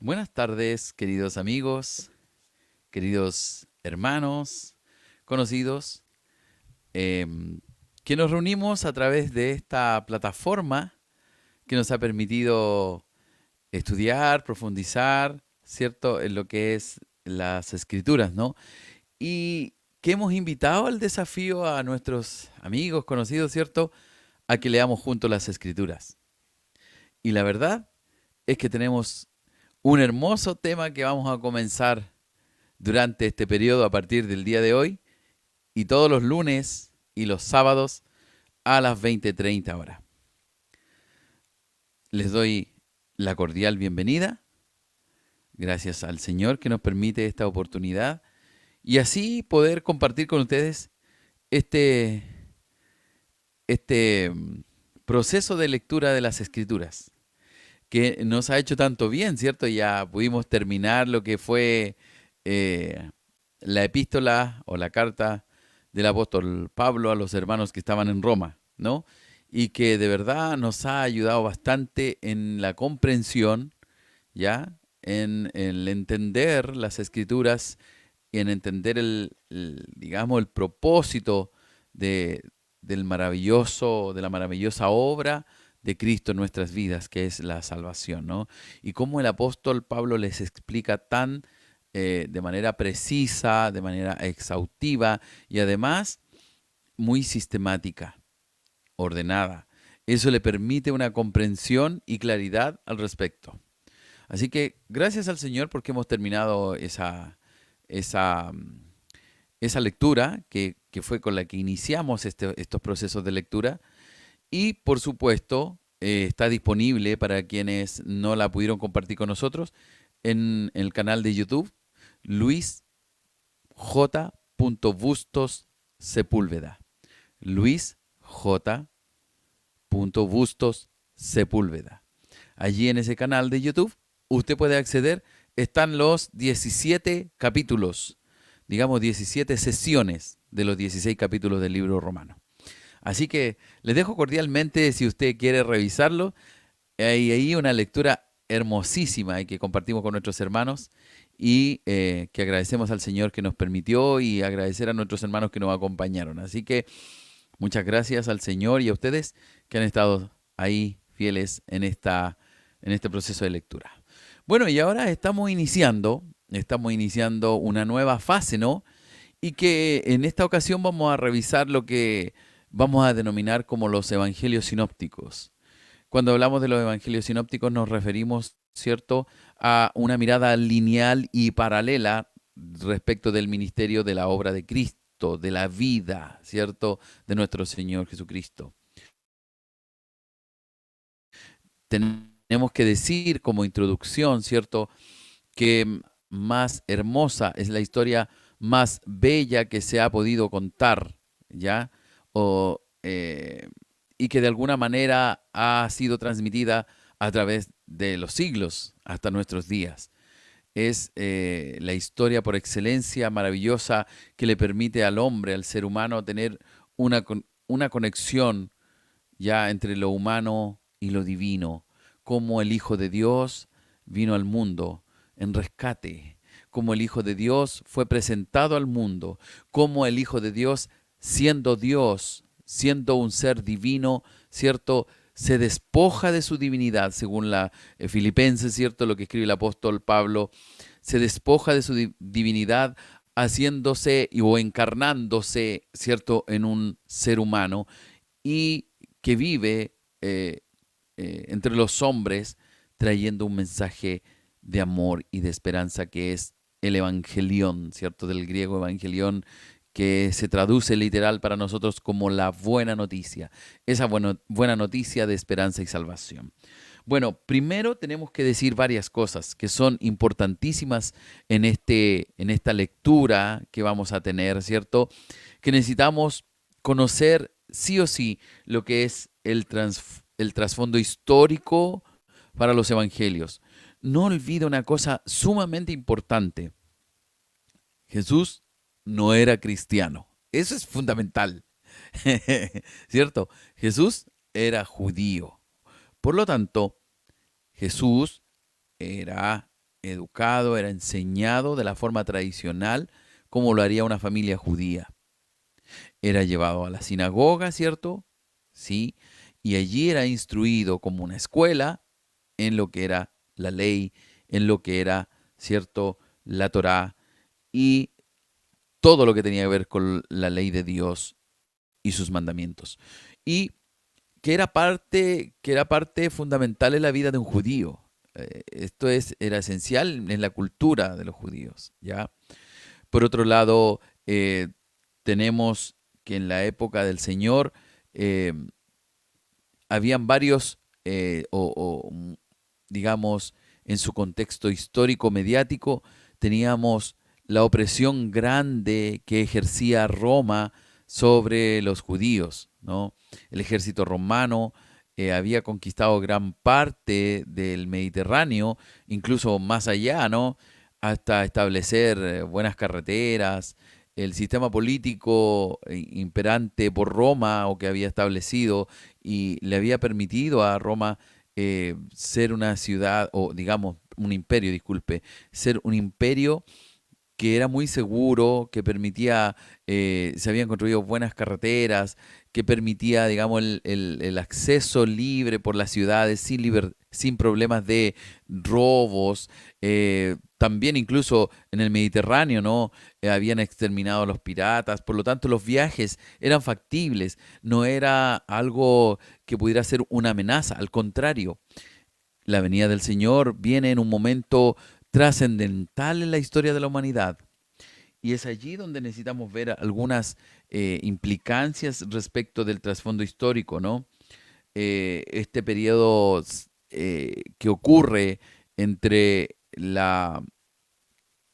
Buenas tardes, queridos amigos, queridos hermanos, conocidos, que nos reunimos a través de esta plataforma que nos ha permitido estudiar, profundizar, ¿cierto?, en lo que es las escrituras, ¿no? Y que hemos invitado al desafío a nuestros amigos, conocidos, ¿cierto?, a que leamos juntos las escrituras. Y la verdad es que tenemos un hermoso tema que vamos a comenzar durante este periodo a partir del día de hoy y todos los lunes y los sábados a las 20:30 horas. Les doy la cordial bienvenida, gracias al Señor que nos permite esta oportunidad y así poder compartir con ustedes este, este proceso de lectura de las Escrituras que nos ha hecho tanto bien, ¿cierto? Ya pudimos terminar lo que fue eh, la epístola o la carta del apóstol Pablo a los hermanos que estaban en Roma, ¿no? Y que de verdad nos ha ayudado bastante en la comprensión, ¿ya? En el entender las escrituras y en entender digamos, el propósito de, de la maravillosa obra de Cristo en nuestras vidas, que es la salvación, ¿no? Y cómo el apóstol Pablo les explica tan de manera precisa, de manera exhaustiva y además muy sistemática, ordenada. Eso le permite una comprensión y claridad al respecto. Así que gracias al Señor porque hemos terminado esa, esa lectura que fue con la que iniciamos estos procesos de lectura. Y por supuesto, está disponible para quienes no la pudieron compartir con nosotros en el canal de YouTube, Luis J. Bustos Sepúlveda. Luis J. Bustos Sepúlveda. Allí en ese canal de YouTube usted puede acceder, están los 17 capítulos, digamos 17 sesiones de los 16 capítulos del libro romano. Así que les dejo cordialmente si usted quiere revisarlo. Hay ahí una lectura hermosísima y que compartimos con nuestros hermanos y que agradecemos al Señor que nos permitió y agradecer a nuestros hermanos que nos acompañaron. Así que muchas gracias al Señor y a ustedes que han estado ahí fieles en este proceso de lectura. Bueno, y ahora estamos iniciando una nueva fase, ¿no? Y que en esta ocasión vamos a revisar lo que vamos a denominar como los evangelios sinópticos. Cuando hablamos de los evangelios sinópticos nos referimos, ¿cierto?, a una mirada lineal y paralela respecto del ministerio de la obra de Cristo, de la vida, ¿cierto?, de nuestro Señor Jesucristo. Tenemos que decir como introducción, ¿cierto?, que más hermosa es la historia más bella que se ha podido contar, ¿ya? O, y que de alguna manera ha sido transmitida a través de los siglos hasta nuestros días. Es la historia por excelencia maravillosa que le permite al hombre, al ser humano, tener una conexión ya entre lo humano y lo divino, como el Hijo de Dios vino al mundo en rescate, como el Hijo de Dios fue presentado al mundo, como el Hijo de Dios, siendo un ser divino, ¿cierto? Se despoja de su divinidad, según la Filipenses, ¿cierto? Lo que escribe el apóstol Pablo, se despoja de su divinidad haciéndose o encarnándose, ¿cierto?, en un ser humano y que vive entre los hombres trayendo un mensaje de amor y de esperanza que es el evangelión, ¿cierto? Del griego evangelión, que se traduce literal para nosotros como la buena noticia, esa buena noticia de esperanza y salvación. Bueno, primero tenemos que decir varias cosas que son importantísimas en esta lectura que vamos a tener, ¿cierto? Que necesitamos conocer sí o sí lo que es el trasfondo histórico para los evangelios. No olvide una cosa sumamente importante. Jesús no era cristiano. Eso es fundamental. ¿Cierto? Jesús era judío. Por lo tanto, Jesús era educado, era enseñado de la forma tradicional, como lo haría una familia judía. Era llevado a la sinagoga, ¿cierto? Sí, y allí era instruido como una escuela en lo que era la ley, en lo que era, ¿cierto?, la Torá y todo lo que tenía que ver con la ley de Dios y sus mandamientos. Y que era parte fundamental en la vida de un judío. Era esencial en la cultura de los judíos, ¿ya? Por otro lado, tenemos que en la época del Señor eh, habían varios, digamos, en su contexto histórico mediático, teníamos la opresión grande que ejercía Roma sobre los judíos, ¿no? El ejército romano había conquistado gran parte del Mediterráneo, incluso más allá, ¿no? Hasta establecer buenas carreteras. El sistema político imperante por Roma o que había establecido y le había permitido a Roma ser una ciudad, o digamos, un imperio, disculpe, ser un imperio que era muy seguro, que permitía, se habían construido buenas carreteras, que permitía, digamos, el acceso libre por las ciudades sin problemas de robos. También incluso en el Mediterráneo, ¿no? Habían exterminado a los piratas, por lo tanto los viajes eran factibles, no era algo que pudiera ser una amenaza, al contrario, la venida del Señor viene en un momento trascendental en la historia de la humanidad. Y es allí donde necesitamos ver algunas implicancias respecto del trasfondo histórico, ¿no? Este periodo que ocurre entre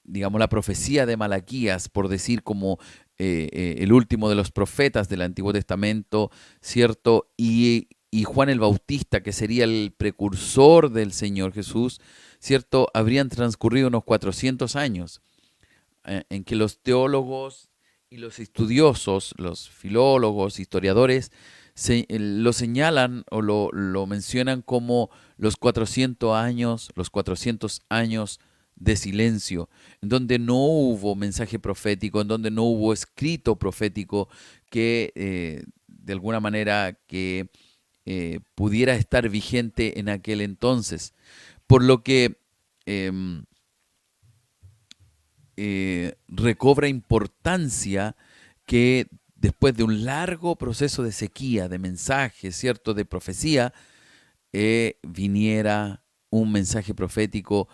digamos, la profecía de Malaquías, por decir como el último de los profetas del Antiguo Testamento, ¿cierto? Y Juan el Bautista, que sería el precursor del Señor Jesús, ¿cierto? Habrían transcurrido unos 400 años en que los teólogos y los estudiosos, los filólogos, historiadores, lo señalan o lo mencionan como los 400 años de silencio, en donde no hubo mensaje profético, en donde no hubo escrito profético que de alguna manera que pudiera estar vigente en aquel entonces. Por lo que em, recobra importancia que después de un largo proceso de sequía, de mensajes, ¿cierto?, de profecía, viniera un mensaje profético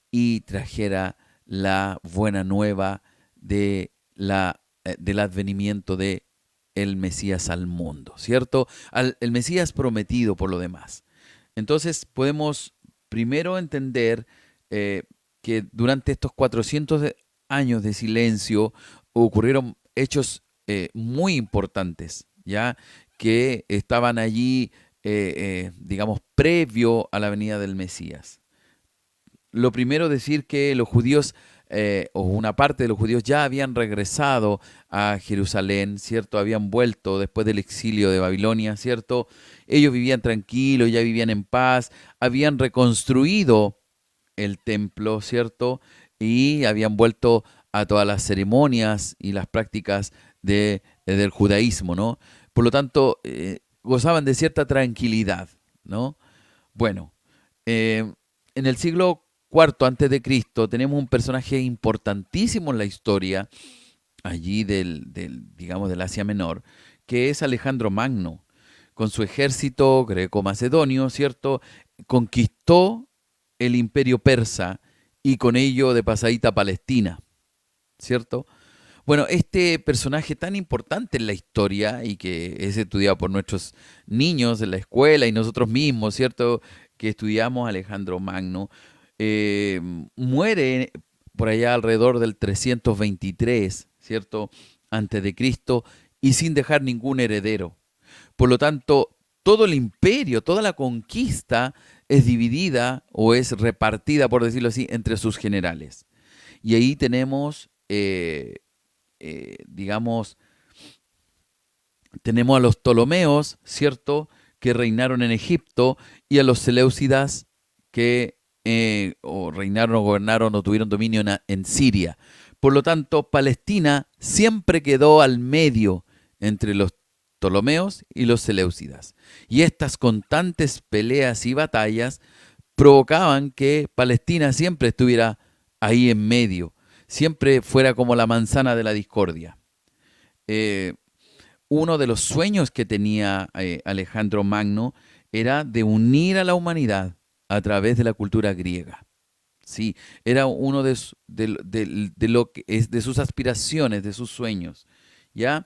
y trajera la buena nueva del advenimiento de el Mesías al mundo, ¿cierto? El Mesías prometido por lo demás. Entonces podemos primero entender que durante estos 400 años de silencio ocurrieron hechos muy importantes, ¿ya? Que estaban allí, digamos, previo a la venida del Mesías. Lo primero, decir que los judíos, o una parte de los judíos, ya habían regresado a Jerusalén, ¿cierto? Habían vuelto después del exilio de Babilonia, ¿cierto? Ellos vivían tranquilos, ya vivían en paz, habían reconstruido el templo, ¿cierto? Y habían vuelto a todas las ceremonias y las prácticas del judaísmo, ¿no? Por lo tanto, gozaban de cierta tranquilidad, ¿no? Bueno, eh, en el siglo cuarto antes de Cristo tenemos un personaje importantísimo en la historia, allí digamos, del Asia Menor, que es Alejandro Magno. Con su ejército greco-macedonio, ¿cierto? Conquistó el imperio persa y con ello de pasadita Palestina, ¿cierto? Bueno, este personaje tan importante en la historia y que es estudiado por nuestros niños en la escuela y nosotros mismos, ¿cierto? Que estudiamos a Alejandro Magno, eh, muere por allá alrededor del 323, ¿cierto? Antes de Cristo y sin dejar ningún heredero. Por lo tanto, todo el imperio, toda la conquista es dividida o es repartida, por decirlo así, entre sus generales. Y ahí tenemos, digamos, tenemos a los Ptolomeos, ¿cierto?, que reinaron en Egipto, y a los Seleucidas que o reinaron o gobernaron o tuvieron dominio en Siria. Por lo tanto, Palestina siempre quedó al medio entre los Ptolomeos y los Seleucidas. Y estas constantes peleas y batallas provocaban que Palestina siempre estuviera ahí en medio, siempre fuera como la manzana de la discordia. Eh, Uno de los sueños que tenía Alejandro Magno era de unir a la humanidad a través de la cultura griega. Sí, era uno de sus aspiraciones, de sus sueños, ¿ya?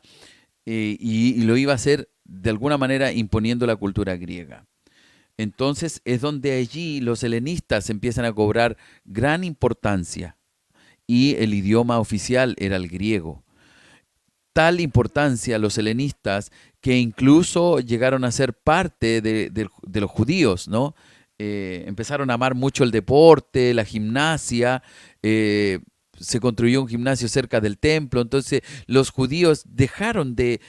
Y lo iba a hacer de alguna manera imponiendo la cultura griega. Entonces es donde allí los helenistas empiezan a cobrar gran importancia y el idioma oficial era el griego. Tal importancia los helenistas que incluso llegaron a ser parte de los judíos, ¿no? Empezaron a amar mucho el deporte, la gimnasia, se construyó un gimnasio cerca del templo, entonces los judíos dejaron de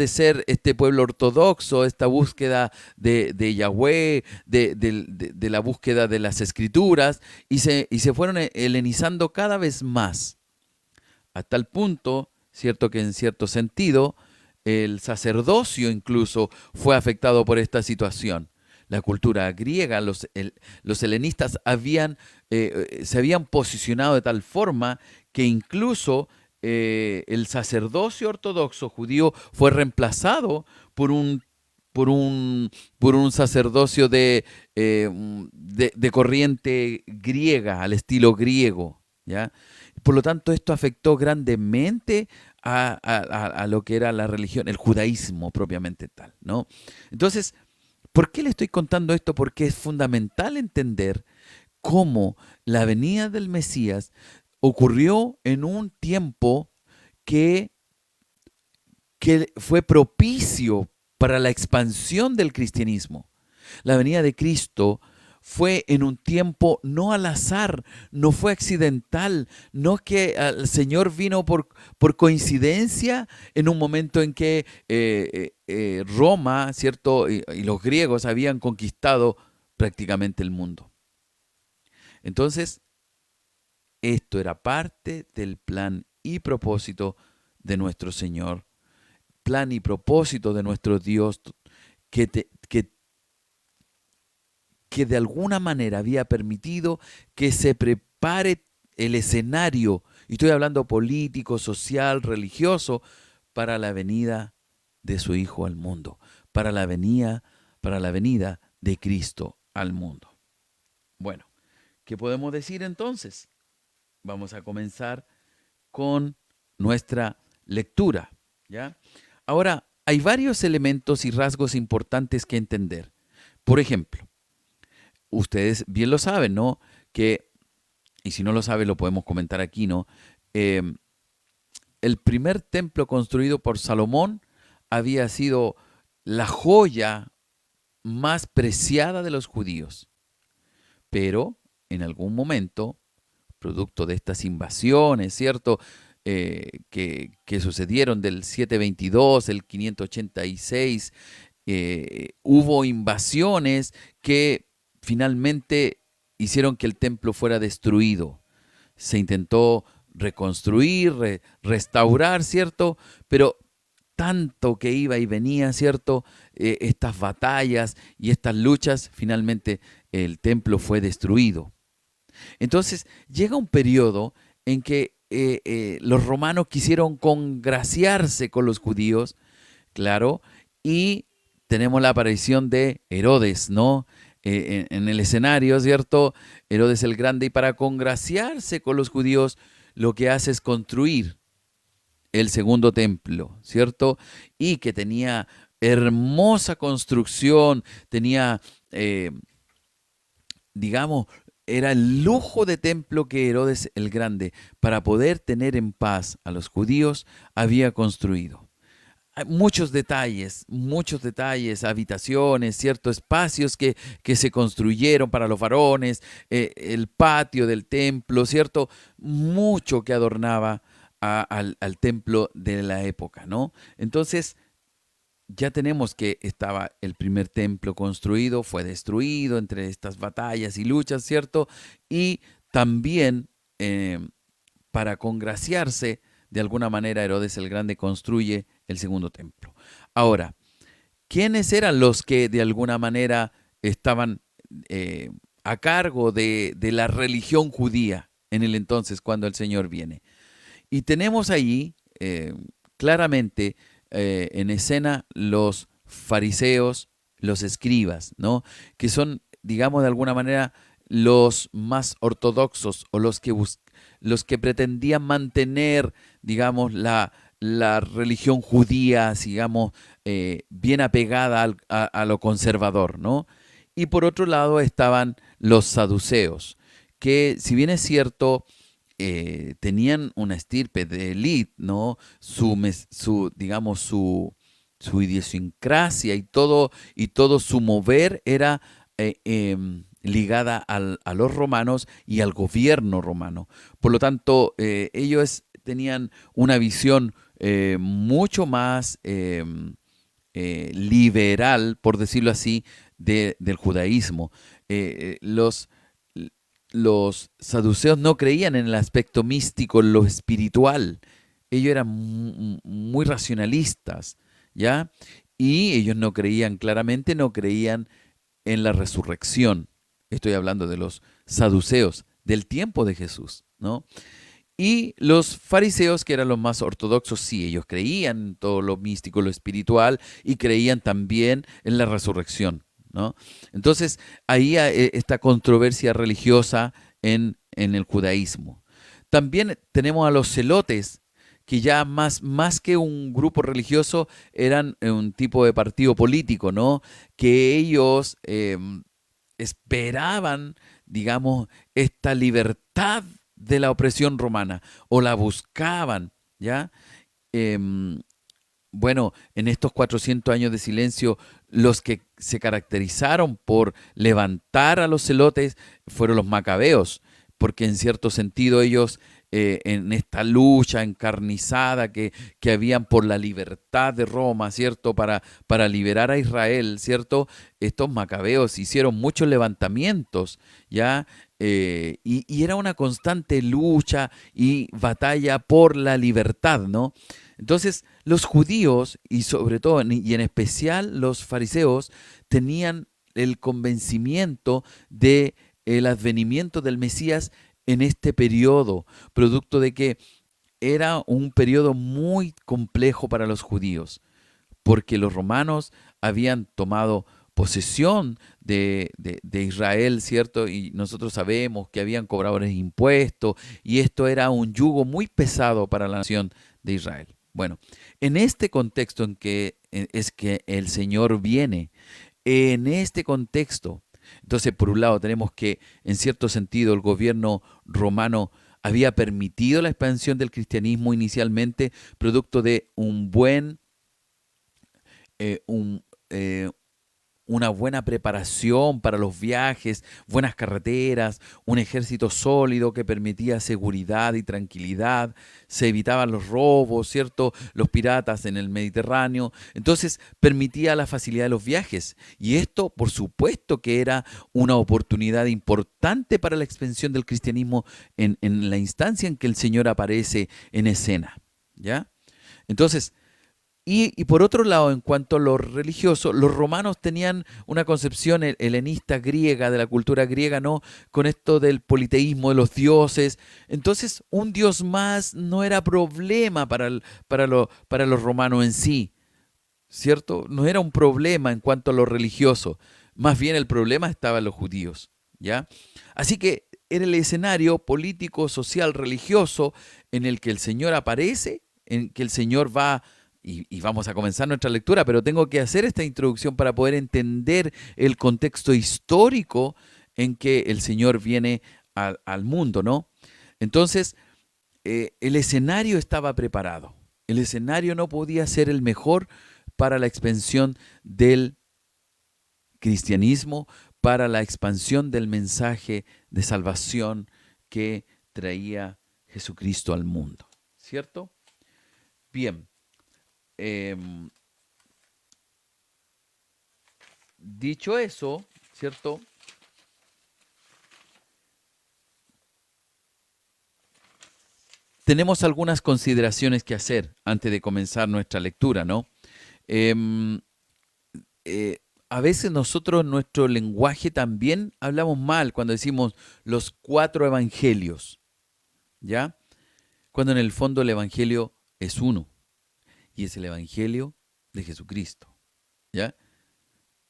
ser este pueblo ortodoxo, esta búsqueda de Yahweh, de la búsqueda de las escrituras, y se fueron helenizando cada vez más, a tal punto, cierto que en cierto sentido, el sacerdocio incluso fue afectado por esta situación. La cultura griega, los helenistas se habían posicionado de tal forma que incluso el sacerdocio ortodoxo judío fue reemplazado por un sacerdocio de corriente griega, al estilo griego, ¿ya? Por lo tanto, esto afectó grandemente a lo que era la religión, el judaísmo propiamente tal, ¿no? Entonces, ¿por qué le estoy contando esto? Porque es fundamental entender cómo la venida del Mesías ocurrió en un tiempo que, que fue propicio para la expansión del cristianismo. La venida de Cristo fue en un tiempo no al azar, no fue accidental, no que el Señor vino por coincidencia en un momento en que Roma, ¿cierto? Y los griegos habían conquistado prácticamente el mundo. Entonces, esto era parte del plan y propósito de nuestro Señor, plan y propósito de nuestro Dios que de alguna manera había permitido que se prepare el escenario, y estoy hablando político, social, religioso, para la venida de su Hijo al mundo, para la venida de Cristo al mundo. Bueno, ¿qué podemos decir entonces? Vamos a comenzar con nuestra lectura, ¿ya? Ahora, hay varios elementos y rasgos importantes que entender. Por ejemplo, ustedes bien lo saben, ¿no? Y si no lo saben, lo podemos comentar aquí, ¿no? Eh, el primer templo construido por Salomón había sido la joya más preciada de los judíos. Pero en algún momento, producto de estas invasiones, ¿cierto? Que sucedieron del 722, el 586, hubo invasiones que finalmente hicieron que el templo fuera destruido. Se intentó reconstruir, restaurar, ¿cierto? Pero tanto que iba y venía, ¿cierto? Estas batallas y estas luchas, finalmente el templo fue destruido. Entonces llega un periodo en que los romanos quisieron congraciarse con los judíos, claro, y tenemos la aparición de Herodes, ¿no? En el escenario, ¿cierto? Herodes el Grande, y para congraciarse con los judíos, lo que hace es construir el segundo templo, ¿cierto? Y que tenía hermosa construcción, tenía, digamos, era el lujo de templo que Herodes el Grande, para poder tener en paz a los judíos, había construido. Hay muchos detalles, habitaciones, ciertos espacios que se construyeron para los varones, el patio del templo, ¿cierto? Mucho que adornaba al templo de la época, ¿no? Entonces, ya tenemos que estaba el primer templo construido, fue destruido entre estas batallas y luchas, ¿cierto? Y también eh, para congraciarse, de alguna manera Herodes el Grande construye el segundo templo. Ahora, ¿quiénes eran los que de alguna manera estaban eh, a cargo de la religión judía en el entonces cuando el Señor viene? Y tenemos allí claramente en escena los fariseos, los escribas, ¿no? Que son, digamos, de alguna manera los más ortodoxos o los que pretendían mantener, digamos, la religión judía, digamos, bien apegada a lo conservador, ¿no? Y por otro lado estaban los saduceos, que si bien es cierto, tenían una estirpe de élite, ¿no? Digamos, su idiosincrasia y todo su mover era ligada a los romanos y al gobierno romano. Por lo tanto, ellos tenían una visión mucho más liberal, por decirlo así, del judaísmo. Los saduceos no creían en el aspecto místico, en lo espiritual. Ellos eran muy racionalistas, ¿ya? Y ellos no creían, claramente no creían en la resurrección. Estoy hablando de los saduceos del tiempo de Jesús, ¿no? Y los fariseos, que eran los más ortodoxos, sí, ellos creían en todo lo místico, lo espiritual, y creían también en la resurrección, ¿no? Entonces, ahí esta controversia religiosa en el judaísmo. También tenemos a los celotes, que ya más que un grupo religioso, eran un tipo de partido político, ¿no? Que ellos esperaban, digamos, esta libertad de la opresión romana, o la buscaban, ¿ya? Em, bueno, en estos 400 años de silencio, los que se caracterizaron por levantar a los celotes fueron los macabeos, porque en cierto sentido ellos en esta lucha encarnizada que habían por la libertad de Roma, ¿cierto? Para liberar a Israel, ¿cierto? Estos macabeos hicieron muchos levantamientos, ¿ya? Y era una constante lucha y batalla por la libertad, ¿no? Entonces, los judíos, y sobre todo, y en especial los fariseos, tenían el convencimiento de el advenimiento del Mesías en este periodo, producto de que era un periodo muy complejo para los judíos, porque los romanos habían tomado posesión de Israel, ¿cierto? Y nosotros sabemos que habían cobradores de impuestos, y esto era un yugo muy pesado para la nación de Israel. Bueno, en este contexto en que es que el Señor viene, en este contexto, entonces por un lado tenemos que en cierto sentido el gobierno romano había permitido la expansión del cristianismo inicialmente, producto de eh, un, eh, una buena preparación para los viajes, buenas carreteras, un ejército sólido que permitía seguridad y tranquilidad, se evitaban los robos, ¿cierto? Los piratas en el Mediterráneo. Entonces permitía la facilidad de los viajes. Y esto, por supuesto, que era una oportunidad importante para la expansión del cristianismo en la instancia en que el Señor aparece en escena. ¿Ya? Entonces, y por otro lado, en cuanto a lo religioso, los romanos tenían una concepción helenista griega, de la cultura griega, ¿no? Con esto del politeísmo de los dioses. Entonces, un dios más no era problema para los romanos en sí, ¿cierto? No era un problema en cuanto a lo religioso. Más bien el problema estaba en los judíos, ¿ya? Así que era el escenario político, social, religioso en el que el Señor aparece, en que el Señor va y vamos a comenzar nuestra lectura, pero tengo que hacer esta introducción para poder entender el contexto histórico en que el Señor viene al mundo, ¿no? Entonces, el escenario estaba preparado. El escenario no podía ser el mejor para la expansión del cristianismo, para la expansión del mensaje de salvación que traía Jesucristo al mundo. ¿Cierto? Bien. dicho eso, ¿cierto? Tenemos algunas consideraciones que hacer antes de comenzar nuestra lectura, ¿no? Em, a veces nosotros, en nuestro lenguaje también hablamos mal cuando decimos los cuatro evangelios, ¿ya? Cuando en el fondo el evangelio es uno y es el evangelio de Jesucristo, ¿ya?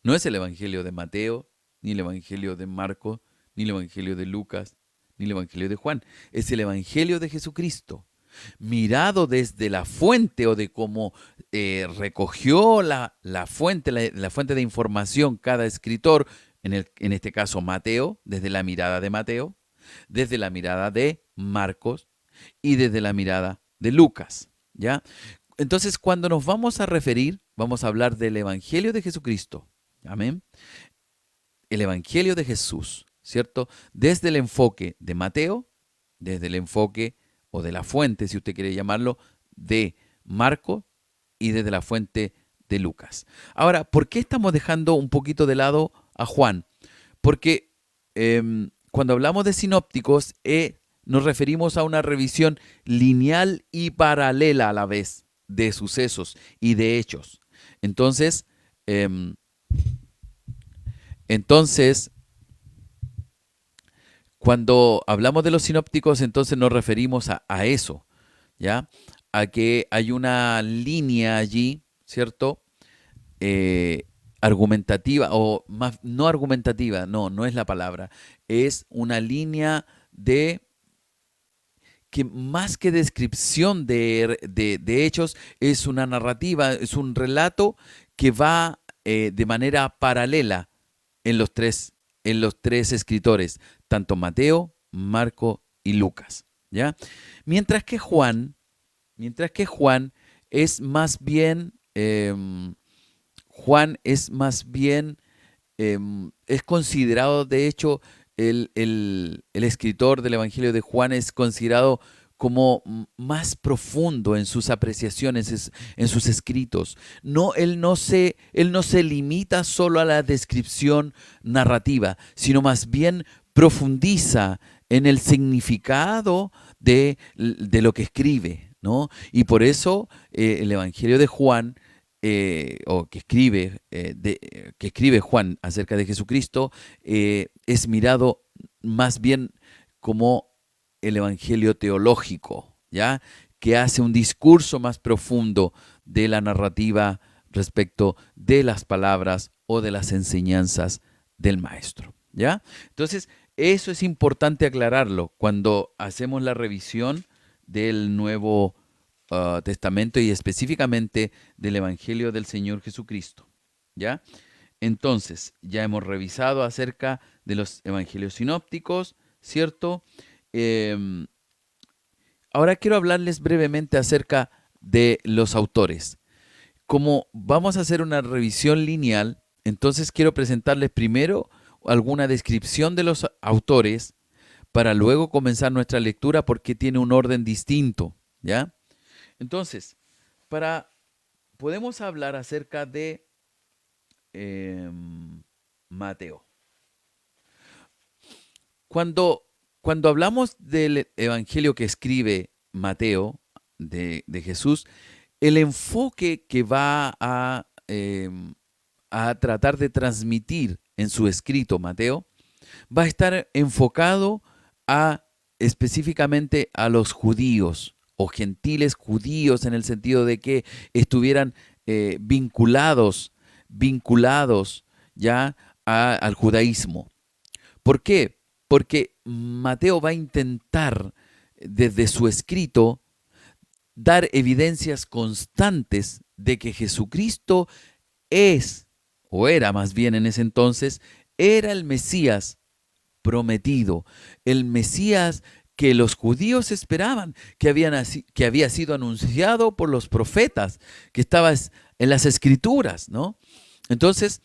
No es el evangelio de Mateo, ni el evangelio de Marcos, ni el evangelio de Lucas, ni el evangelio de Juan. Es el evangelio de Jesucristo, mirado desde la fuente o de cómo recogió la fuente, la fuente de información cada escritor, en este caso Mateo, desde la mirada de Mateo, desde la mirada de Marcos y desde la mirada de Lucas, ¿ya? Entonces, cuando nos vamos a referir, vamos a hablar del Evangelio de Jesucristo, amén, el Evangelio de Jesús, ¿cierto? Desde el enfoque de Mateo, desde el enfoque o de la fuente, si usted quiere llamarlo, de Marco y desde la fuente de Lucas. Ahora, ¿por qué estamos dejando un poquito de lado a Juan? Porque cuando hablamos de sinópticos, nos referimos a una revisión lineal y paralela a la vez de sucesos y de hechos. Entonces, em, entonces, cuando hablamos de los sinópticos, entonces nos referimos a eso, ¿ya? A que hay una línea allí, ¿cierto? Eh, Argumentativa, o más, no argumentativa, no, no es la palabra, es una línea de que más que descripción de hechos, es una narrativa, es un relato que va de manera paralela en los tres escritores, tanto Mateo, Marco y Lucas, ¿ya? Mientras que Juan, mientras que Juan es más bien, Juan es más bien, es considerado, de hecho, el escritor del Evangelio de Juan es considerado como más profundo en sus apreciaciones, en sus escritos. No, él no se limita solo a la descripción narrativa, sino más bien profundiza en el significado de lo que escribe, ¿no? Y por eso el Evangelio de Juan o que escribe Juan acerca de Jesucristo, es mirado más bien como el evangelio teológico, ¿ya? Que hace un discurso más profundo de la narrativa respecto de las palabras o de las enseñanzas del maestro, ¿ya? Entonces, eso es importante aclararlo cuando hacemos la revisión del Nuevo Testamento y específicamente del Evangelio del Señor Jesucristo, ¿ya? Entonces, ya hemos revisado acerca de los evangelios sinópticos, ¿cierto? Em, Ahora quiero hablarles brevemente acerca de los autores. Como vamos a hacer una revisión lineal, entonces quiero presentarles primero alguna descripción de los autores para luego comenzar nuestra lectura porque tiene un orden distinto, ¿ya? Entonces, para podemos hablar acerca de Mateo. Cuando, cuando hablamos del evangelio que escribe Mateo de Jesús, el enfoque que va a tratar de transmitir en su escrito Mateo va a estar enfocado a específicamente a los judíos o gentiles judíos en el sentido de que estuvieran vinculados ya al judaísmo. ¿Por qué? Porque Mateo va a intentar desde su escrito dar evidencias constantes de que Jesucristo es, o era más bien en ese entonces, era el Mesías prometido, el Mesías que los judíos esperaban, que había sido anunciado por los profetas, que estaba en las escrituras, ¿no? Entonces,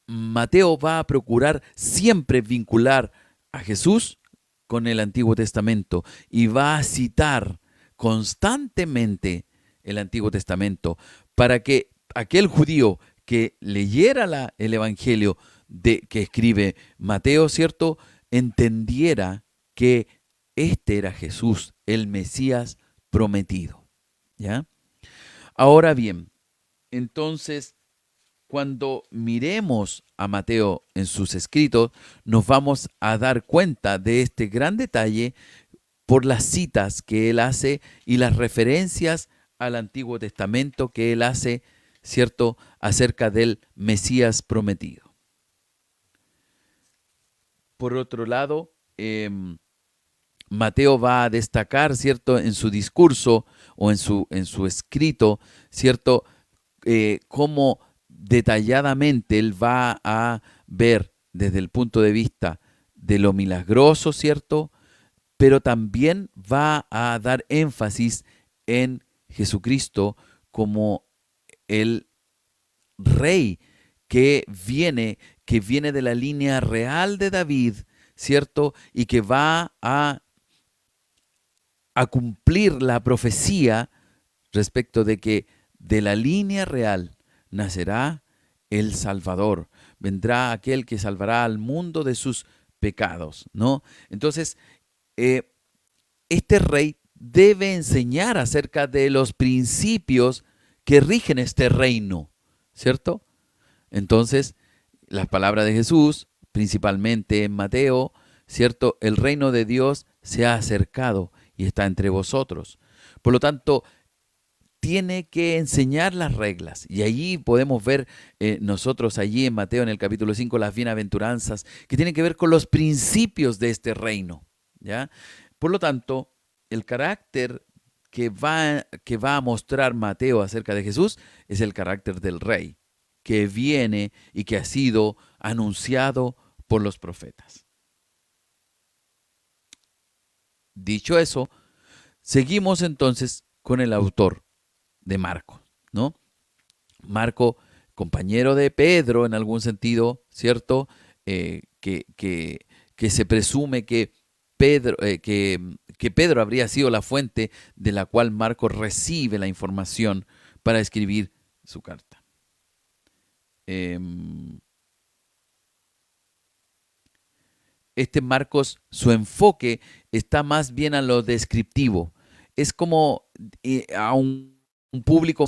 Mateo va a procurar siempre vincular a Jesús con el Antiguo Testamento y va a citar constantemente el Antiguo Testamento para que aquel judío que leyera el Evangelio que escribe Mateo, ¿cierto?, entendiera que este era Jesús, el Mesías prometido. ¿Ya? Ahora bien, entonces, cuando miremos a Mateo en sus escritos, nos vamos a dar cuenta de este gran detalle por las citas que él hace y las referencias al Antiguo Testamento que él hace, ¿cierto?, acerca del Mesías prometido. Por otro lado, Mateo va a destacar, ¿cierto?, en su discurso o en su escrito, ¿cierto?, cómo detalladamente él va a ver desde el punto de vista de lo milagroso, ¿cierto?, pero también va a dar énfasis en Jesucristo como el rey que viene de la línea real de David, ¿cierto? Y que va a cumplir la profecía respecto de que de la línea real nacerá el Salvador. Vendrá aquel que salvará al mundo de sus pecados, ¿no? Entonces, este rey debe enseñar acerca de los principios que rigen este reino, ¿cierto? Entonces, las palabras de Jesús, principalmente en Mateo, ¿cierto? El reino de Dios se ha acercado y está entre vosotros. Por lo tanto, tiene que enseñar las reglas. Y allí podemos ver nosotros allí en Mateo en el capítulo 5 las bienaventuranzas que tienen que ver con los principios de este reino, ¿ya? Por lo tanto, el carácter que va a mostrar Mateo acerca de Jesús es el carácter del rey, que viene y que ha sido anunciado por los profetas. Dicho eso, seguimos entonces con el autor de Marcos, ¿no? Marco, compañero de Pedro en algún sentido, ¿cierto? Que se presume que Pedro habría sido la fuente de la cual Marcos recibe la información para escribir su carta. Este Marcos, su enfoque está más bien a lo descriptivo. Es como a un público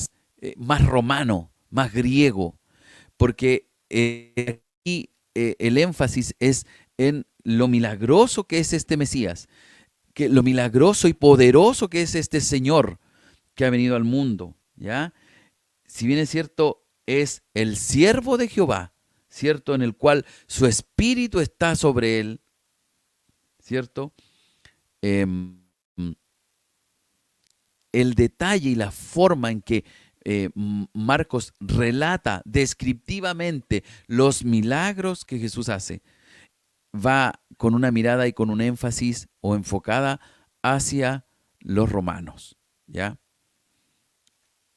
más romano, más griego, porque aquí el énfasis es en lo milagroso que es este Mesías, que lo milagroso y poderoso que es este Señor que ha venido al mundo, ¿ya? Si bien es cierto, es el siervo de Jehová, ¿cierto? En el cual su espíritu está sobre él, ¿cierto? El detalle y la forma en que Marcos relata descriptivamente los milagros que Jesús hace, va con una mirada y con un énfasis o enfocada hacia los romanos, ¿ya?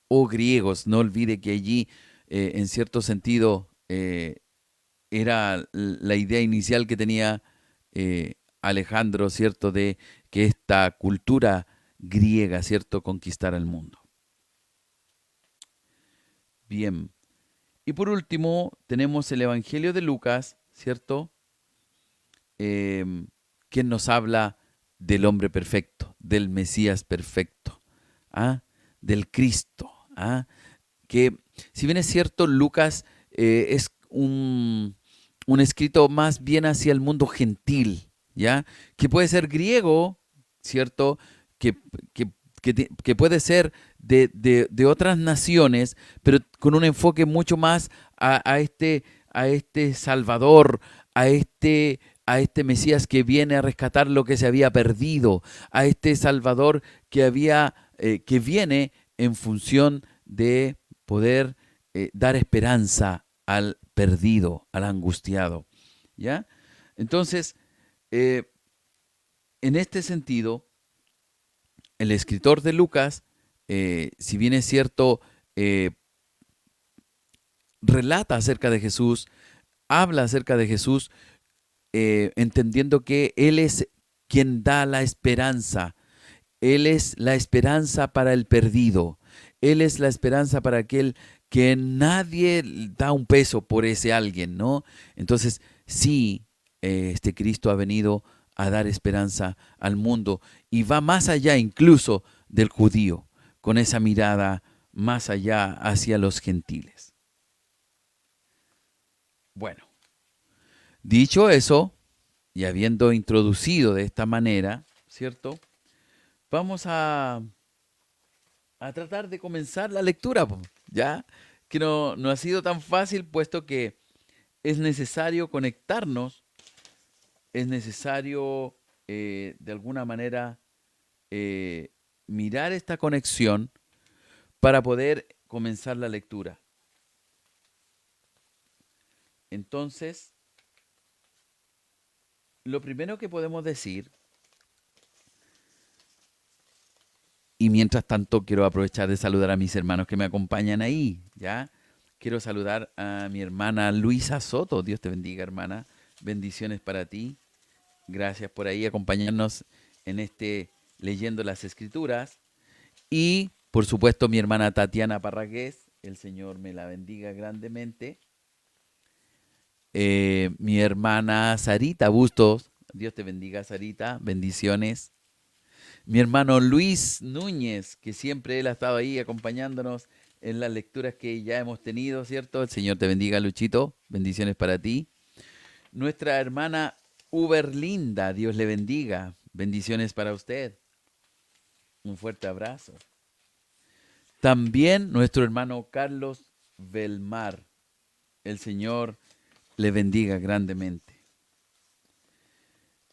O griegos. No olvide que allí, en cierto sentido, era la idea inicial que tenía Alejandro, ¿cierto?, de que esta cultura griega, ¿cierto?, conquistara el mundo. Bien. Y por último, tenemos el Evangelio de Lucas, ¿cierto?, que nos habla del hombre perfecto, del Mesías perfecto, del Cristo. Que si bien es cierto, Lucas es un escrito más bien hacia el mundo gentil, ¿ya? Que puede ser griego, ¿cierto? Que puede ser de otras naciones, pero con un enfoque mucho más a este Salvador, a este Mesías que viene a rescatar lo que se había perdido, a este Salvador que viene en función de poder dar esperanza al perdido, al angustiado, ¿ya? Entonces, en este sentido, el escritor de Lucas, si bien es cierto, relata acerca de Jesús, habla acerca de Jesús, entendiendo que Él es quien da la esperanza. Él es la esperanza para el perdido. Él es la esperanza para aquel que nadie da un peso por ese alguien, ¿no? Entonces, sí, este Cristo ha venido a dar esperanza al mundo y va más allá incluso del judío, con esa mirada más allá hacia los gentiles. Bueno, dicho eso, y habiendo introducido de esta manera, ¿cierto? Vamos a tratar de comenzar la lectura, po, ¿ya? Que no ha sido tan fácil, puesto que es necesario conectarnos, es necesario de alguna manera eh, mirar esta conexión para poder comenzar la lectura. Entonces, lo primero que podemos decir, y mientras tanto quiero aprovechar de saludar a mis hermanos que me acompañan ahí, ¿ya? Quiero saludar a mi hermana Luisa Soto. Dios te bendiga, hermana. Bendiciones para ti. Gracias por ahí acompañarnos en este leyendo las escrituras. Y, por supuesto, mi hermana Tatiana Parragués. El Señor me la bendiga grandemente. Mi hermana Sarita Bustos. Dios te bendiga, Sarita. Bendiciones. Mi hermano Luis Núñez, que siempre él ha estado ahí acompañándonos en las lecturas que ya hemos tenido, ¿cierto? El Señor te bendiga, Luchito. Bendiciones para ti. Nuestra hermana Uberlinda, Dios le bendiga. Bendiciones para usted. Un fuerte abrazo. También nuestro hermano Carlos Belmar. El Señor le bendiga grandemente.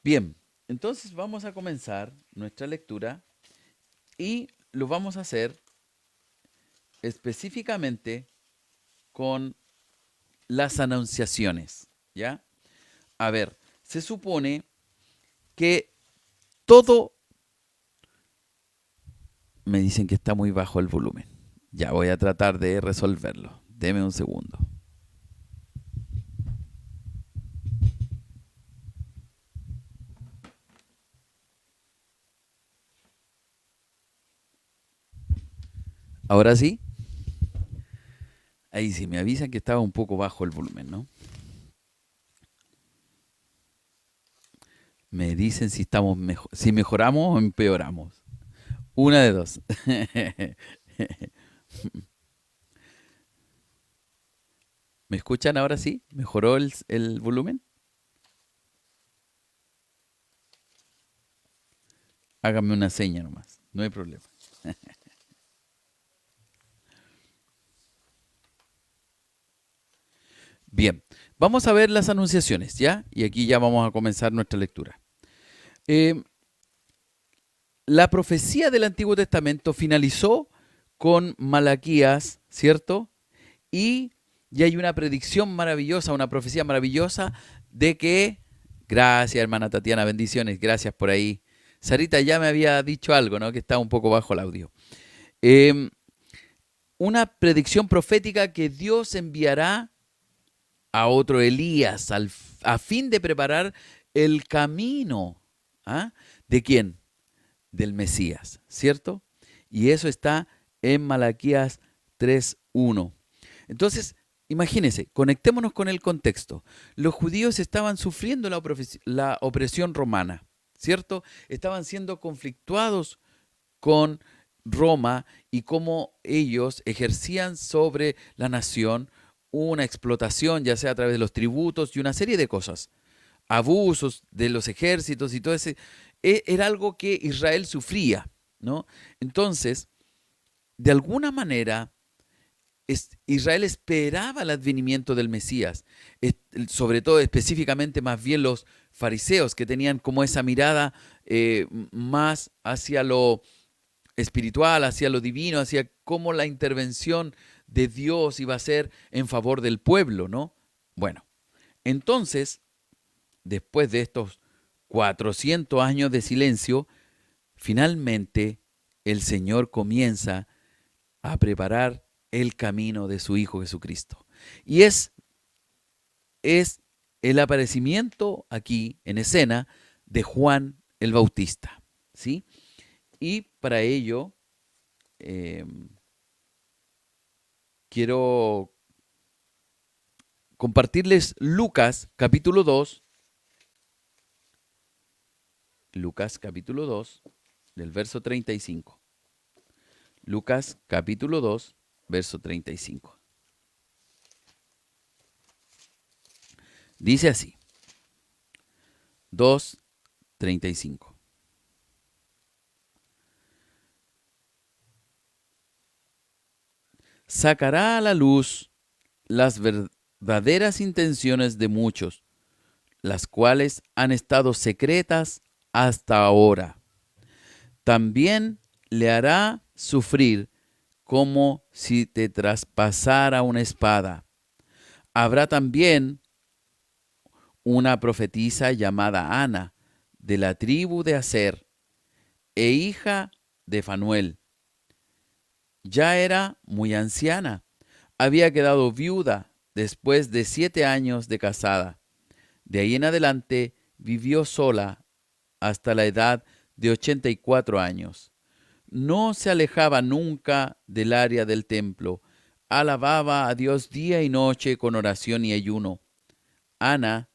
Bien, entonces vamos a comenzar nuestra lectura y lo vamos a hacer específicamente con las anunciaciones, ¿ya? A ver, se supone que todo... Me dicen que está muy bajo el volumen. Ya voy a tratar de resolverlo. Deme un segundo. Ahora sí. Ahí sí, me avisan que estaba un poco bajo el volumen, ¿no? Me dicen si estamos si mejoramos o empeoramos. Una de dos. ¿Me escuchan ahora sí? ¿Mejoró el volumen? Háganme una seña nomás. No hay problema. Bien, vamos a ver las anunciaciones, ¿ya? Y aquí ya vamos a comenzar nuestra lectura. Eh, la profecía del Antiguo Testamento finalizó con Malaquías, ¿cierto? Y ya hay una predicción maravillosa, una profecía maravillosa de que, gracias hermana Tatiana, bendiciones, gracias por ahí. Sarita ya me había dicho algo, ¿no? Que estaba un poco bajo el audio. Eh, una predicción profética que Dios enviará a otro Elías a fin de preparar el camino. ¿Ah? ¿De quién? Del Mesías, ¿cierto? Y eso está en Malaquías 3:1. Entonces, imagínense, conectémonos con el contexto. Los judíos estaban sufriendo la opresión romana, ¿cierto? Estaban siendo conflictuados con Roma y cómo ellos ejercían sobre la nación una explotación, ya sea a través de los tributos y una serie de cosas, abusos de los ejércitos y todo ese, era algo que Israel sufría, ¿no? Entonces, de alguna manera, Israel esperaba el advenimiento del Mesías, sobre todo específicamente más bien los fariseos que tenían como esa mirada más hacia lo espiritual, hacia lo divino, hacia cómo la intervención de Dios iba a ser en favor del pueblo, ¿no? Bueno, entonces, después de estos 400 años de silencio, finalmente el Señor comienza a preparar el camino de su Hijo Jesucristo. Y es el aparecimiento aquí en escena de Juan el Bautista, ¿sí? Y para ello, quiero compartirles Lucas capítulo 2, Lucas capítulo 2, del verso 35. Lucas capítulo 2, verso 35. Dice así, 2:35. Sacará a la luz las verdaderas intenciones de muchos, las cuales han estado secretas hasta ahora. También le hará sufrir como si te traspasara una espada. Habrá también una profetisa llamada Ana, de la tribu de Aser, e hija de Fanuel. Ya era muy anciana, había quedado viuda después de 7 años de casada. De ahí en adelante vivió sola hasta la edad de 84 años. No se alejaba nunca del área del templo. Alababa a Dios día y noche con oración y ayuno. Ana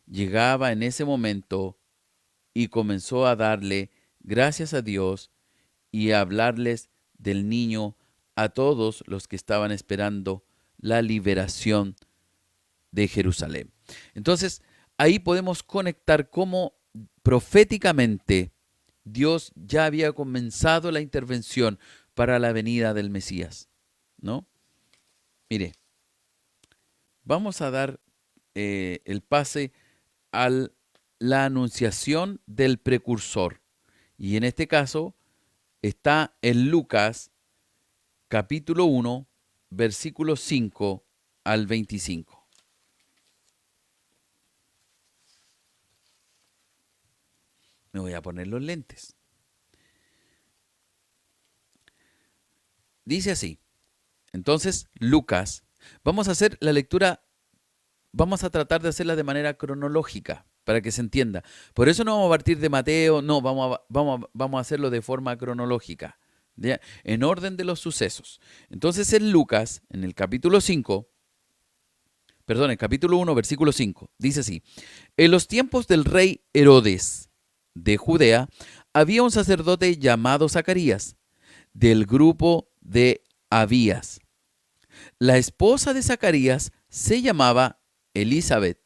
llegaba en ese momento y comenzó a darle gracias a Dios y a hablarles del niño a todos los que estaban esperando la liberación de Jerusalén. Entonces, ahí podemos conectar cómo proféticamente Dios ya había comenzado la intervención para la venida del Mesías, ¿no? Mire, vamos a dar el pase a la anunciación del precursor. Y en este caso está en Lucas capítulo 1, versículos 5 al 25. Me voy a poner los lentes. Dice así. Entonces, Lucas, vamos a hacer la lectura, vamos a tratar de hacerla de manera cronológica para que se entienda. Por eso no vamos a partir de Mateo, no, vamos a hacerlo de forma cronológica, ¿ya? En orden de los sucesos. Entonces, en Lucas, en el capítulo 5, perdón, el capítulo 1, versículo 5, dice así: en los tiempos del rey Herodes de Judea, había un sacerdote llamado Zacarías, del grupo de Abías. La esposa de Zacarías se llamaba Elizabeth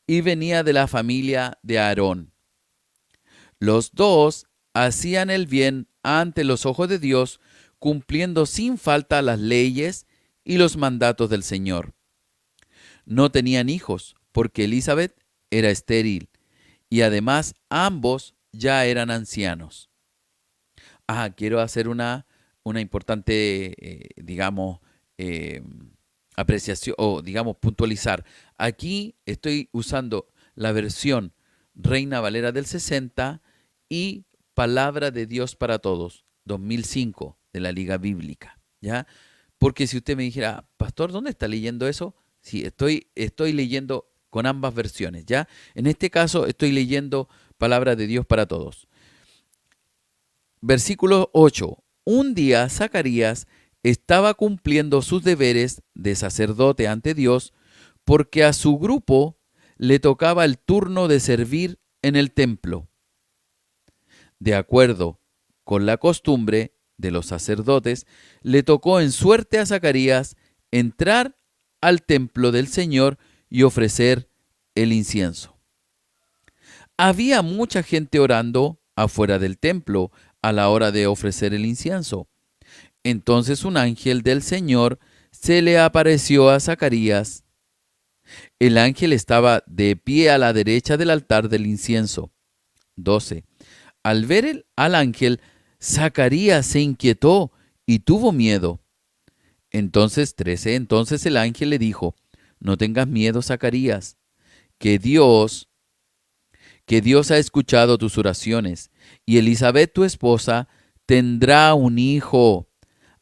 y venía de la familia de Aarón. Los dos hacían el bien ante los ojos de Dios, cumpliendo sin falta las leyes y los mandatos del Señor. No tenían hijos, porque Elizabeth era estéril, y además ambos ya eran ancianos. Quiero hacer una importante, eh, apreciación o, digamos, puntualizar. Aquí estoy usando la versión Reina Valera del 60 y Palabra de Dios para Todos, 2005, de la Liga Bíblica, ¿ya? Porque si usted me dijera, pastor, ¿dónde está leyendo eso? Sí, estoy leyendo con ambas versiones, ¿ya? En este caso estoy leyendo Palabra de Dios para Todos. Versículo 8. Un día Zacarías estaba cumpliendo sus deberes de sacerdote ante Dios porque a su grupo le tocaba el turno de servir en el templo. De acuerdo con la costumbre de los sacerdotes, le tocó en suerte a Zacarías entrar al templo del Señor y ofrecer el incienso. Había mucha gente orando afuera del templo a la hora de ofrecer el incienso. Entonces un ángel del Señor se le apareció a Zacarías. El ángel estaba de pie a la derecha del altar del incienso. 12. Al ver al ángel, Zacarías se inquietó y tuvo miedo. Entonces, 13. Entonces el ángel le dijo: no tengas miedo, Zacarías, que Dios ha escuchado tus oraciones, y Elizabeth, tu esposa, tendrá un hijo,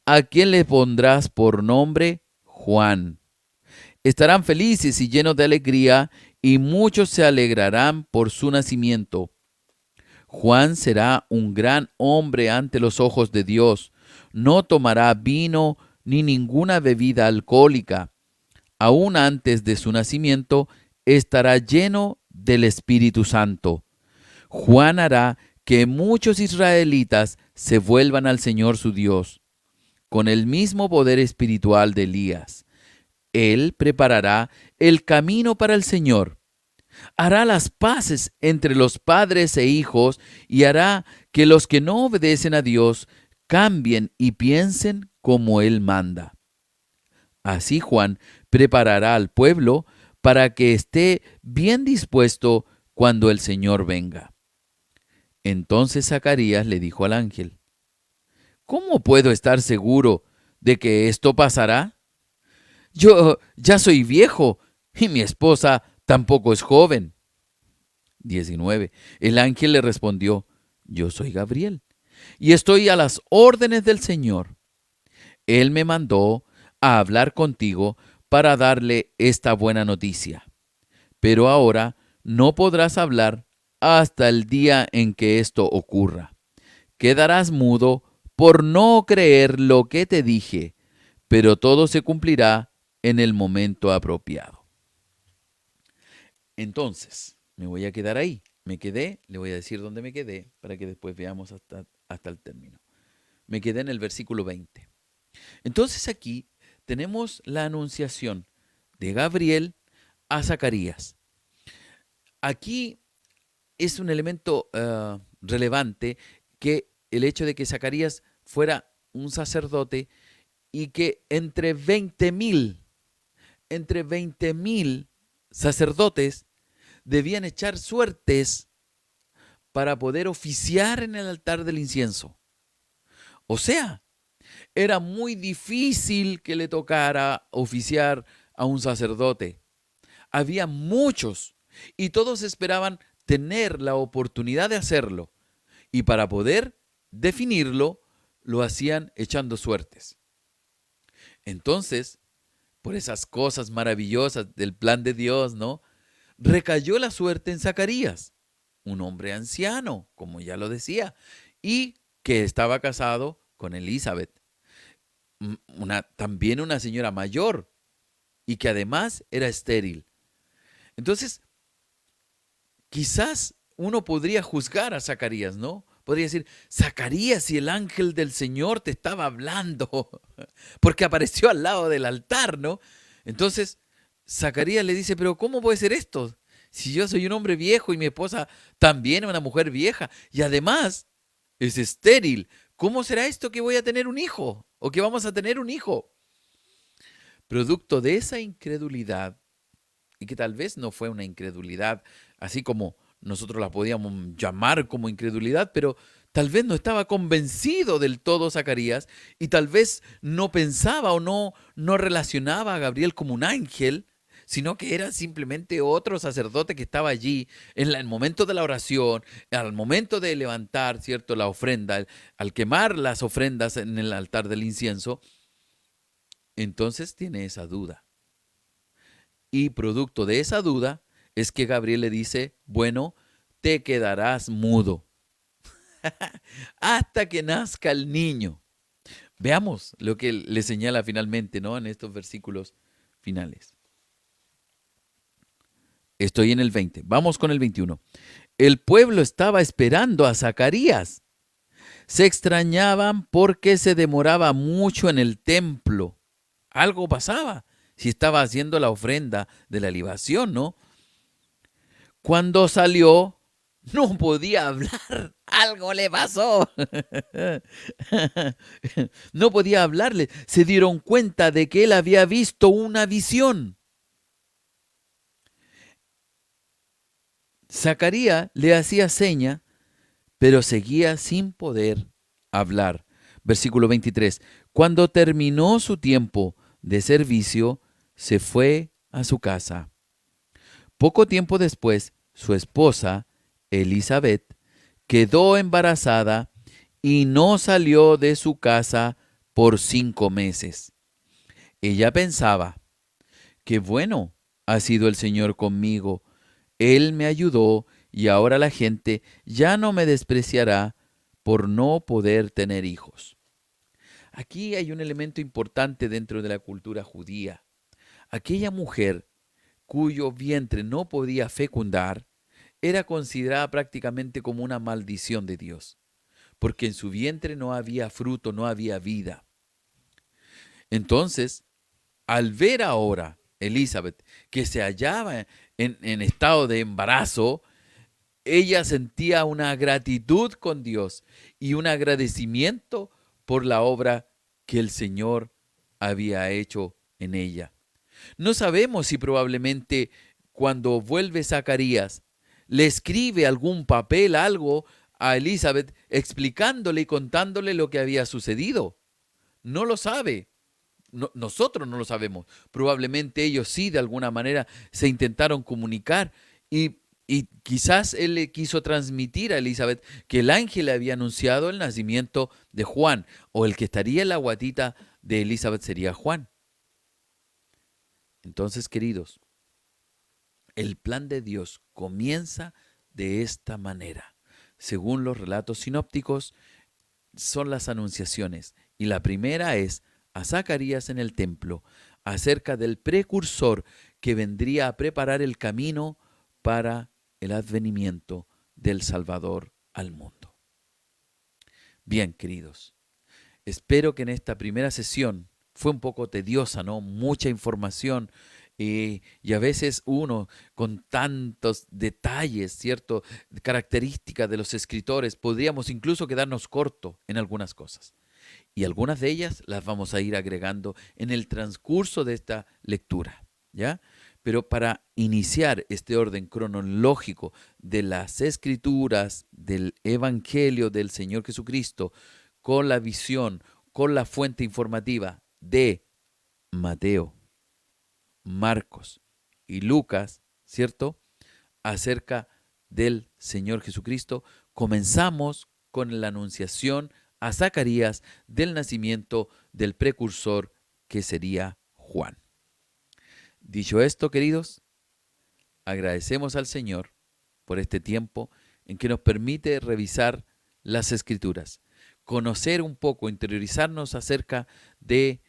a quien le pondrás por nombre Juan. Estarán felices y llenos de alegría, y muchos se alegrarán por su nacimiento. Juan será un gran hombre ante los ojos de Dios. No tomará vino ni ninguna bebida alcohólica. Aún antes de su nacimiento, estará lleno del Espíritu Santo. Juan hará que muchos israelitas se vuelvan al Señor su Dios, con el mismo poder espiritual de Elías. Él preparará el camino para el Señor. Hará las paces entre los padres e hijos y hará que los que no obedecen a Dios cambien y piensen como Él manda. Así Juan preparará al pueblo para que esté bien dispuesto cuando el Señor venga. Entonces Zacarías le dijo al ángel: ¿Cómo puedo estar seguro de que esto pasará? Yo ya soy viejo y mi esposa tampoco es joven. 19. El ángel le respondió: Yo soy Gabriel y estoy a las órdenes del Señor. Él me mandó a hablar contigo para darle esta buena noticia. Pero ahora no podrás hablar hasta el día en que esto ocurra. Quedarás mudo por no creer lo que te dije, pero todo se cumplirá en el momento apropiado. Entonces, me voy a quedar ahí. Me quedé, le voy a decir dónde me quedé para que después veamos hasta el término. Me quedé en el versículo 20. Entonces aquí tenemos la anunciación de Gabriel a Zacarías. Aquí es un elemento relevante que el hecho de que Zacarías fuera un sacerdote y que entre 20,000 sacerdotes debían echar suertes para poder oficiar en el altar del incienso. O sea, era muy difícil que le tocara oficiar a un sacerdote. Había muchos y todos esperaban tener la oportunidad de hacerlo. Y para poder definirlo, lo hacían echando suertes. Entonces, por esas cosas maravillosas del plan de Dios, ¿no? Recayó la suerte en Zacarías, un hombre anciano, como ya lo decía, y que estaba casado con Elizabeth, también una señora mayor, y que además era estéril. Entonces, quizás uno podría juzgar a Zacarías, ¿no? Podría decir: Zacarías, si el ángel del Señor te estaba hablando, porque apareció al lado del altar, ¿no? Entonces, Zacarías le dice: pero ¿cómo puede ser esto? Si yo soy un hombre viejo y mi esposa también es una mujer vieja, y además es estéril, ¿cómo será esto que voy a tener un hijo? ¿O que vamos a tener un hijo? Producto de esa incredulidad, y que tal vez no fue una incredulidad así como nosotros la podíamos llamar como incredulidad, pero tal vez no estaba convencido del todo Zacarías y tal vez no pensaba o no relacionaba a Gabriel como un ángel, sino que era simplemente otro sacerdote que estaba allí en el momento de la oración, al momento de levantar, ¿cierto?, la ofrenda, al quemar las ofrendas en el altar del incienso. Entonces tiene esa duda. Y producto de esa duda es que Gabriel le dice: bueno, te quedarás mudo hasta que nazca el niño. Veamos lo que le señala finalmente, ¿no?, en estos versículos finales. Estoy en el 20. Vamos con el 21. El pueblo estaba esperando a Zacarías. Se extrañaban porque se demoraba mucho en el templo. Algo pasaba si estaba haciendo la ofrenda de la libación, ¿no? Cuando salió, no podía hablar. Algo le pasó. No podía hablarle. Se dieron cuenta de que él había visto una visión. Zacarías le hacía seña, pero seguía sin poder hablar. Versículo 23. Cuando terminó su tiempo de servicio, se fue a su casa. Poco tiempo después, su esposa, Elizabeth, quedó embarazada y no salió de su casa por 5 meses. Ella pensaba: qué bueno ha sido el Señor conmigo. Él me ayudó y ahora la gente ya no me despreciará por no poder tener hijos. Aquí hay un elemento importante dentro de la cultura judía. Aquella mujer cuyo vientre no podía fecundar era considerada prácticamente como una maldición de Dios, porque en su vientre no había fruto, no había vida. Entonces, al ver ahora Elizabeth que se hallaba en estado de embarazo, ella sentía una gratitud con Dios y un agradecimiento por la obra que el Señor había hecho en ella. No sabemos si probablemente cuando vuelve Zacarías le escribe algún papel, algo a Elizabeth explicándole y contándole lo que había sucedido. No lo sabe. Nosotros no lo sabemos. Probablemente ellos sí, de alguna manera, se intentaron comunicar y quizás él le quiso transmitir a Elizabeth que el ángel le había anunciado el nacimiento de Juan, o el que estaría en la guatita de Elizabeth sería Juan. Entonces, queridos, el plan de Dios comienza de esta manera. Según los relatos sinópticos, son las anunciaciones. Y la primera es a Zacarías en el templo acerca del precursor que vendría a preparar el camino para el advenimiento del Salvador al mundo. Bien, queridos, espero que en esta primera sesión fue un poco tediosa, ¿no? Mucha información y a veces uno con tantos detalles, ¿cierto? Características de los escritores, podríamos incluso quedarnos corto en algunas cosas. Y algunas de ellas las vamos a ir agregando en el transcurso de esta lectura, ¿ya? Pero para iniciar este orden cronológico de las escrituras, del Evangelio del Señor Jesucristo, con la visión, con la fuente informativa de Mateo, Marcos y Lucas, ¿cierto? Acerca del Señor Jesucristo, comenzamos con la anunciación a Zacarías del nacimiento del precursor que sería Juan. Dicho esto, queridos, agradecemos al Señor por este tiempo en que nos permite revisar las Escrituras, conocer un poco, interiorizarnos acerca de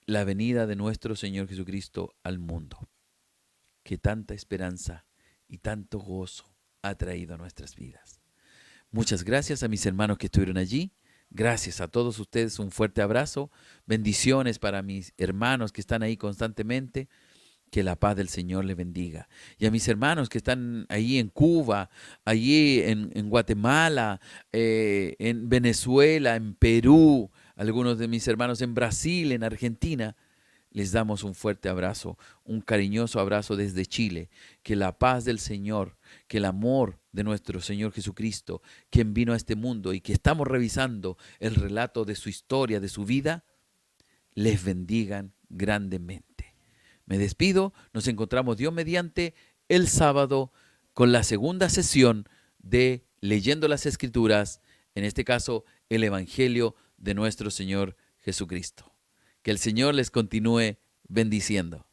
la venida de nuestro Señor Jesucristo al mundo, que tanta esperanza y tanto gozo ha traído a nuestras vidas. Muchas gracias a mis hermanos que estuvieron allí. Gracias a todos ustedes, un fuerte abrazo. Bendiciones para mis hermanos que están ahí constantemente. Que la paz del Señor les bendiga. Y a mis hermanos que están ahí en Cuba, allí en Guatemala, en Venezuela, en Perú, algunos de mis hermanos en Brasil, en Argentina, les damos un fuerte abrazo, un cariñoso abrazo desde Chile. Que la paz del Señor, que el amor de nuestro Señor Jesucristo, quien vino a este mundo y que estamos revisando el relato de su historia, de su vida, les bendigan grandemente. Me despido, nos encontramos Dios mediante el sábado con la segunda sesión de Leyendo las Escrituras, en este caso el Evangelio de nuestro Señor Jesucristo. Que el Señor les continúe bendiciendo.